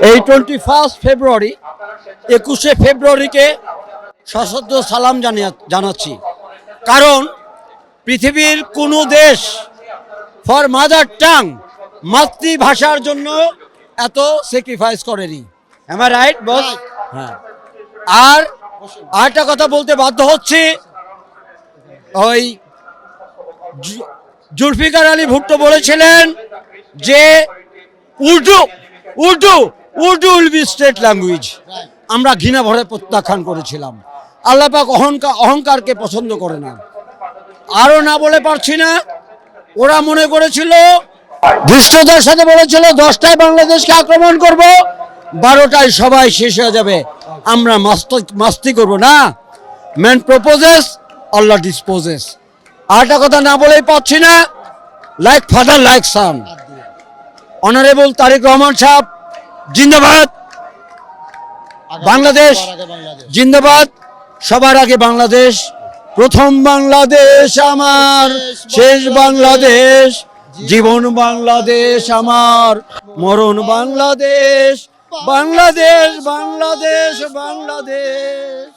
এই 21 ফেব্রুয়ারি 21শে ফেব্রুয়ারিকে সশস্ত্র সালাম জানাচ্ছি। কারণ পৃথিবীর কোনো দেশ ফর মাদার টাং মাতৃভাষার জন্য এত স্যাক্রিফাইস করেনি। এম আই রাইট বস? হ্যাঁ। আর আরেকটা কথা বলতে বাধ্য হচ্ছি, ওই জুলফিকার আলী ভুট্টো বলেছিলেন যে Urdu Urdu Urdu will be state language. আমরা ঘৃণা ভরে প্রত্যাখ্যান করেছিলাম। আল্লাহ পাক অহংকারকে পছন্দ করে না। আরও না বলে পারছি না। ওরা মনে করেছিল, ধৃষ্টতার সাথে বলেছিল 10টায় বাংলাদেশকে আক্রমণ করব, 12টায় সবাই শেষ হয়ে যাবে, আমরা মাস্তি করব না। ম্যান প্রপোজেস, আল্লাহ ডিসপোজেস। আরেকটা কথা না বলেই পাচ্ছি না, লাইক ফাদার লাইক সান। অনারেবল তারেক রহমান সাহেব জিন্দাবাদ, বাংলাদেশ জিন্দাবাদ, সবার আগে বাংলাদেশ। প্রথম বাংলাদেশ আমার, শেষ বাংলাদেশ, জীবন বাংলাদেশ আমার, মরণ বাংলাদেশ, বাংলাদেশ বাংলাদেশ বাংলাদেশ।